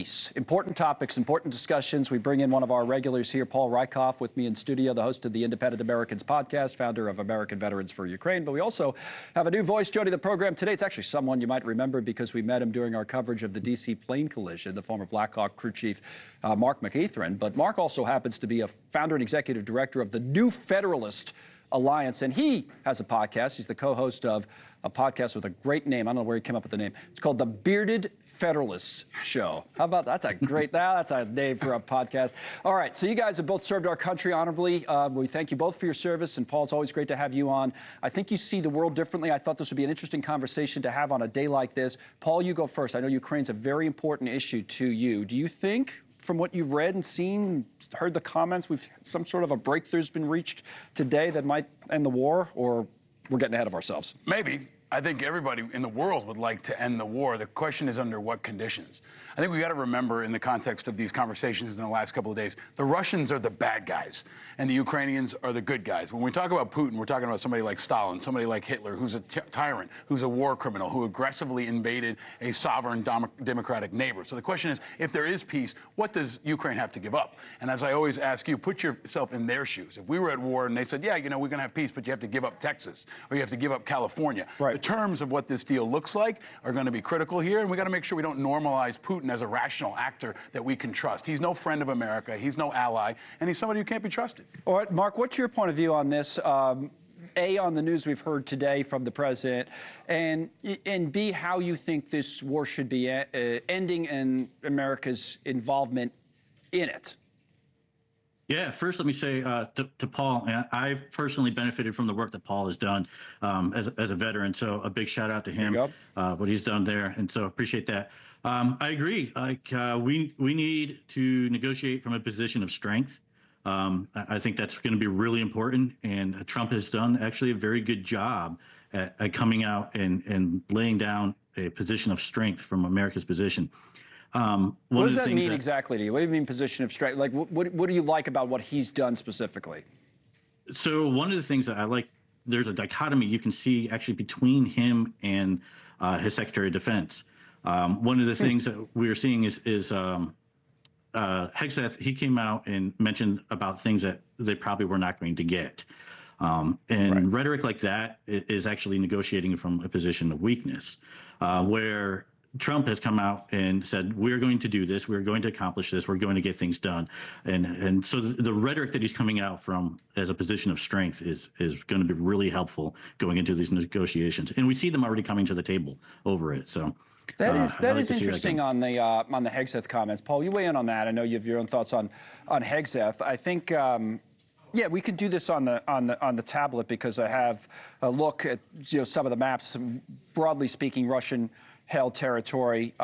Important topics, important discussions. We bring in one of our regulars here, Paul Rieckhoff, with me in studio, the host of the Independent Americans podcast, founder of American Veterans for Ukraine. But we also have a new voice joining the program today. It's actually someone you might remember because we met him during our coverage of the D.C. plane collision, the former Black Hawk crew chief, Mark McEachran. But Mark also happens to be a founder and executive director of the New Federalist Alliance, and he has a podcast. He's the co-host of a podcast with a great name. I don't know where he came up with the name. It's called The Bearded Federalists Show. How about that? That's a great, that's a name for a podcast. All right, so you guys have both served our country honorably. We thank you both for your service, and Paul, it's always great to have you on. I think you see the world differently. I thought this would be an interesting conversation to have on a day like this. Paul, you go first. I know Ukraine's a very important issue to you. Do you think, from what you've read and seen, heard the comments, some sort of a breakthrough's been reached today that might end the war, or we're getting ahead of ourselves? Maybe. I think everybody in the world would like to end the war. The question is under what conditions. I think we got to remember, in the context of these conversations in the last couple of days, the Russians are the bad guys and the Ukrainians are the good guys. When we talk about Putin, we're talking about somebody like Stalin, somebody like Hitler, who's a tyrant, who's a war criminal, who aggressively invaded a sovereign democratic neighbor. So the question is, if there is peace, what does Ukraine have to give up? And as I always ask you, put yourself in their shoes. If we were at war and they said, yeah, you know, we're going to have peace, but you have to give up Texas or you have to give up California. Right. The terms of what this deal looks like are going to be critical here, and we got to make sure we don't normalize Putin as a rational actor that we can trust. He's no friend of America, he's no ally, and he's somebody who can't be trusted. All right, Mark, what's your point of view on this? A, on the news we've heard today from the president, and B, how you think this war should be ending and America's involvement in it. Yeah, first let me say to Paul, I've personally benefited from the work that Paul has done as a veteran, so a big shout out to him, what he's done there, and so appreciate that. I agree, like we need to negotiate from a position of strength. I think that's going to be really important, and Trump has done actually a very good job at coming out and laying down a position of strength from America's position. What does that mean exactly to you? What do you mean position of strength? Like, what do you like about what he's done specifically? So one of the things that I like, there's a dichotomy you can see actually between him and his Secretary of Defense. One of the things that we are seeing is Hegseth, he came out and mentioned about things that they probably were not going to get. And rhetoric like that is actually negotiating from a position of weakness, where Trump has come out and said, we're going to do this, we're going to accomplish this, we're going to get things done. And so the rhetoric that he's coming out from as a position of strength is going to be really helpful going into these negotiations. And we see them already coming to the table over it. So that is interesting on the Hegseth comments. Paul, you weigh in on that. I know you have your own thoughts on Hegseth. I think yeah, we could do this on the tablet because I have a look at some of the maps. Broadly speaking, Russian-held territory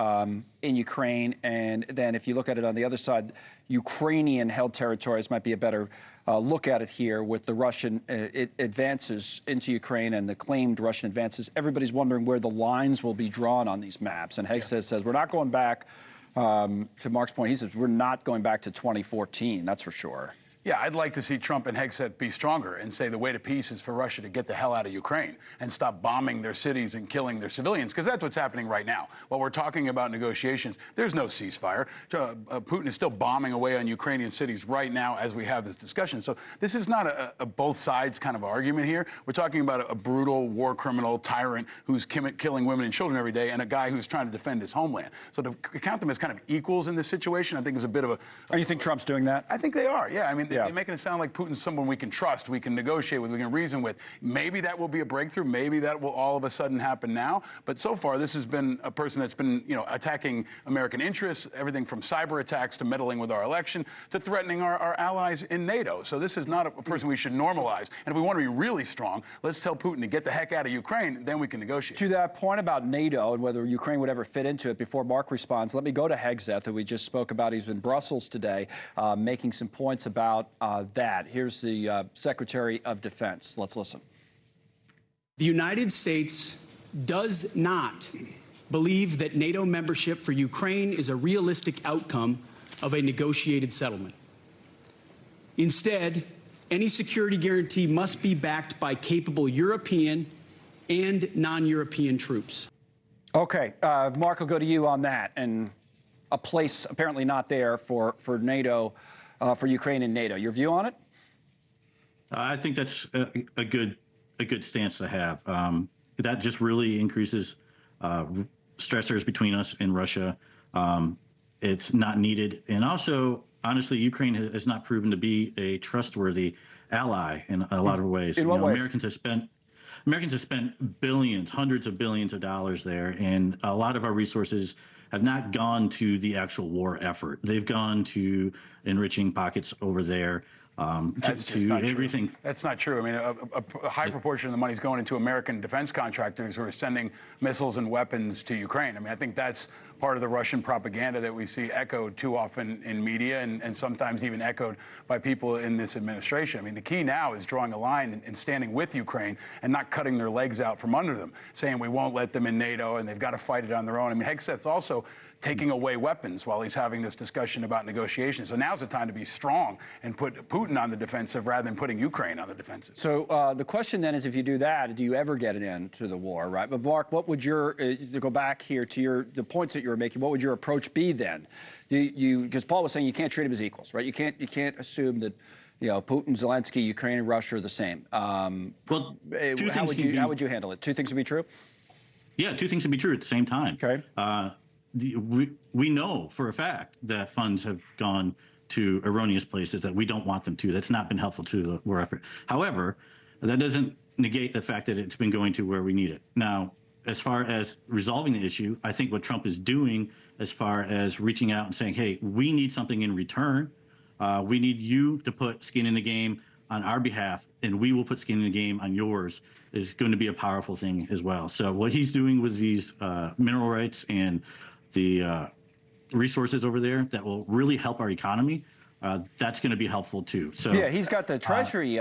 in Ukraine, and then if you look at it on the other side, Ukrainian-held territories might be a better look at it here with the Russian advances into Ukraine and the claimed Russian advances. Everybody's wondering where the lines will be drawn on these maps, and Hegseth says we're not going back. To Mark's point, he says we're not going back to 2014. That's for sure. Yeah, I'd like to see Trump and Hegseth be stronger and say the way to peace is for Russia to get the hell out of Ukraine and stop bombing their cities and killing their civilians, because that's what's happening right now. While we're talking about negotiations, there's no ceasefire. Putin is still bombing away on Ukrainian cities right now as we have this discussion. So this is not a both sides kind of argument here. We're talking about a brutal war criminal tyrant who's killing women and children every day and a guy who's trying to defend his homeland. So to count them as kind of equals in this situation, I think is a bit of a... Oh, you think Trump's doing that? I think they are, yeah. I mean, they're making it sound like Putin's someone we can trust, we can negotiate with, we can reason with. Maybe that will be a breakthrough. Maybe that will all of a sudden happen now. But so far, this has been a person that's been, attacking American interests, everything from cyber attacks to meddling with our election to threatening our allies in NATO. So this is not a person we should normalize. And if we want to be really strong, let's tell Putin to get the heck out of Ukraine, then we can negotiate. To that point about NATO and whether Ukraine would ever fit into it, before Mark responds, let me go to Hegseth, who we just spoke about. He's in Brussels today, making some points about that. Here's the Secretary of Defense. Let's listen. The United States does not believe that NATO membership for Ukraine is a realistic outcome of a negotiated settlement. Instead, any security guarantee must be backed by capable European and non-European troops. Okay, Mark, I'll go to you on that. And a place apparently not there for NATO, for Ukraine and NATO. Your view on it? I think that's a good stance to have. That just really increases stressors between us and Russia. It's not needed, and also, honestly, Ukraine has not proven to be a trustworthy ally in a lot of ways. In what ways? Americans have spent billions, hundreds of billions of dollars there, and a lot of our resources have not gone to the actual war effort. They've gone to enriching pockets over there. That's just not true. That's not true. I mean, a high proportion of the money is going into American defense contractors who are sending missiles and weapons to Ukraine. I mean, I think that's part of the Russian propaganda that we see echoed too often in media and sometimes even echoed by people in this administration. I mean, the key now is drawing a line and standing with Ukraine and not cutting their legs out from under them, saying we won't let them in NATO and they've got to fight it on their own. I mean, Hegseth's also taking away weapons while he's having this discussion about negotiations. So now's the time to be strong and put Putin on the defensive rather than putting Ukraine on the defensive. So the question then is, if you do that, do you ever get an end to the war, right? But Mark, what would your, to go back here to the points that you were making, what would your approach be then? Because Paul was saying you can't treat them as equals, right? You can't assume that, you know, Putin, Zelensky, Ukraine, and Russia are the same. Well, how would you handle it? Two things would be true? Yeah, two things can be true at the same time. Okay. We know for a fact that funds have gone to erroneous places that we don't want them to. That's not been helpful to the war effort. However, that doesn't negate the fact that it's been going to where we need it. Now, as far as resolving the issue, I think what Trump is doing as far as reaching out and saying, hey, we need something in return. We need you to put skin in the game on our behalf, and we will put skin in the game on yours, is going to be a powerful thing as well. So what he's doing with these mineral rights and the resources over there that will really help our economy, that's going to be helpful too. So yeah, he's got the Treasury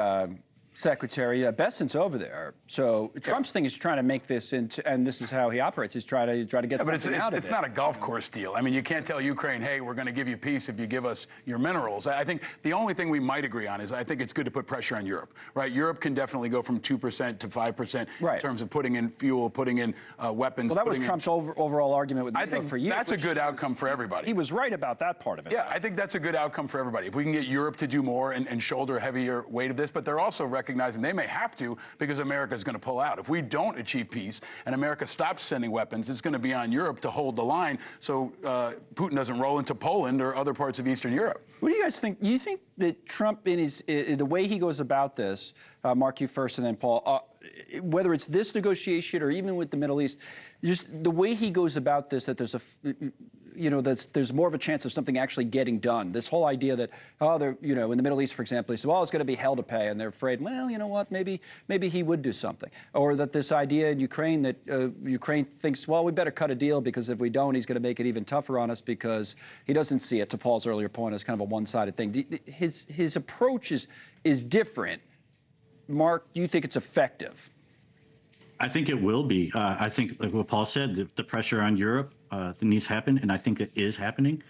Secretary Bessent's over there. So Trump's thing is trying to make this into, and this is how he operates. He's trying to get something out of it. It's not a golf course deal. I mean, you can't tell Ukraine, hey, we're going to give you peace if you give us your minerals. I think the only thing we might agree on is I think it's good to put pressure on Europe, right? Europe can definitely go from 2% to 5% in terms of putting in fuel, putting in weapons. Well, that was Trump's overall argument with NATO for years. That's a good outcome for everybody. He was right about that part of it. Yeah, I think that's a good outcome for everybody. If we can get Europe to do more and shoulder a heavier weight of this, but they're also recognizing they may have to because America is going to pull out. If we don't achieve peace and America stops sending weapons, it's going to be on Europe to hold the line so Putin doesn't roll into Poland or other parts of Eastern Europe. What do you guys think? Do you think that Trump, in the way he goes about this, Mark, you first and then Paul, whether it's this negotiation or even with the Middle East, just the way he goes about this, that there's there's more of a chance of something actually getting done. This whole idea that, in the Middle East, for example, he said, well, it's going to be hell to pay, and they're afraid, well, you know what, maybe he would do something. Or that this idea in Ukraine that Ukraine thinks, well, we better cut a deal because if we don't, he's going to make it even tougher on us because he doesn't see it, to Paul's earlier point, as kind of a one-sided thing. His approach is different. Mark, do you think it's effective? I think it will be. I think, like what Paul said, the pressure on Europe that needs to happen, and I think it is happening.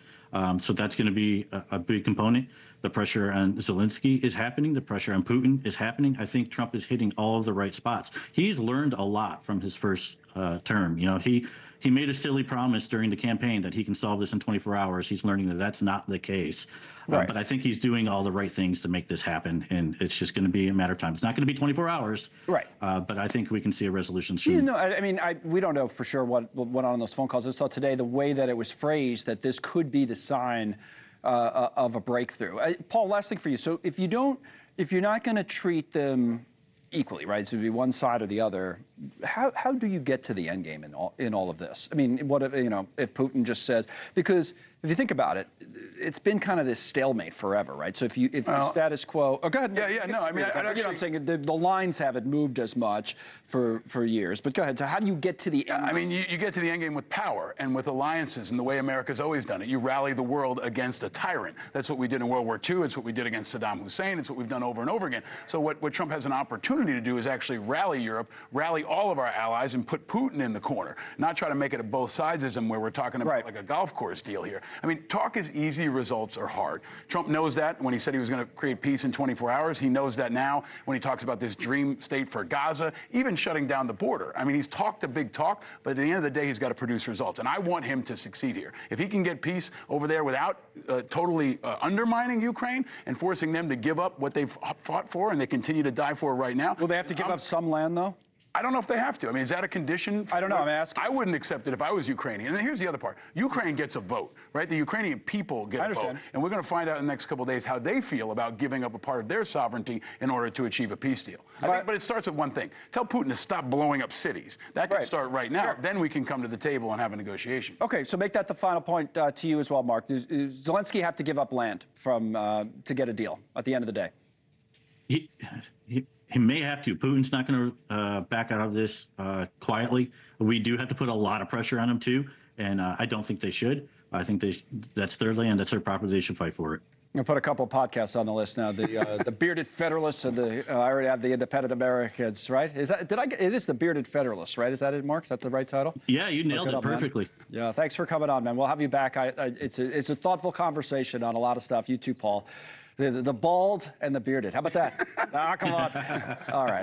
So that's going to be a big component. The pressure on Zelensky is happening. The pressure on Putin is happening. I think Trump is hitting all of the right spots. He's learned a lot from his first term. You know, he made a silly promise during the campaign that he can solve this in 24 hours. He's learning that that's not the case. Right. But I think he's doing all the right things to make this happen, and it's just going to be a matter of time. It's not going to be 24 hours. Right. But I think we can see a resolution soon. You know, I mean, we don't know for sure what went on in those phone calls. I just thought today the way that it was phrased, that this could be the sign of a breakthrough. Paul, last thing for you. So if you're not going to treat them equally, right? So it'd be one side or the other. How do you get to the end game in all of this? I mean, what if, if Putin just says, because if you think about it, it's been kind of this stalemate forever, right? So if you status quo, go ahead. Yeah, no, I mean, I'm saying the lines haven't moved as much for years, but go ahead. So how do you get to the end game? I mean, you get to the end game with power and with alliances and the way America's always done it. You rally the world against a tyrant. That's what we did in World War II. It's what we did against Saddam Hussein. It's what we've done over and over again. So what Trump has an opportunity to do is actually rally Europe, rally all of our allies and put Putin in the corner, not try to make it a both sidesism where we're talking about like a golf course deal here. I mean, talk is easy, results are hard. Trump knows that when he said he was going to create peace in 24 hours. He knows that now when he talks about this dream state for Gaza, even shutting down the border. I mean, he's talked a big talk, but at the end of the day, he's got to produce results. And I want him to succeed here. If he can get peace over there without totally undermining Ukraine and forcing them to give up what they've fought for and they continue to die for right now. Will they have to give up some land, though? I don't know if they have to. I mean, is that a condition? I don't know. I'm asking. I wouldn't accept it if I was Ukrainian. And here's the other part. Ukraine gets a vote, right? The Ukrainian people get a vote. And we're going to find out in the next couple of days how they feel about giving up a part of their sovereignty in order to achieve a peace deal. But it starts with one thing. Tell Putin to stop blowing up cities. That can start right now. Sure. Then we can come to the table and have a negotiation. Okay, so make that the final point to you as well, Mark. Does Zelensky have to give up land to get a deal at the end of the day? He may have to. Putin's not going to back out of this quietly. We do have to put a lot of pressure on him, too, and I don't think they should. I think that's their land. That's their property. They should fight for it. I'm going to put a couple of podcasts on the list now. The Bearded Federalists and I already have the Independent Americans, right? It is the Bearded Federalists, right? Is that it, Mark? Is that the right title? Yeah, you nailed it perfectly. Man. Yeah, thanks for coming on, man. We'll have you back. It's a thoughtful conversation on a lot of stuff. You too, Paul. The bald and the bearded. How about that? Come on. All right.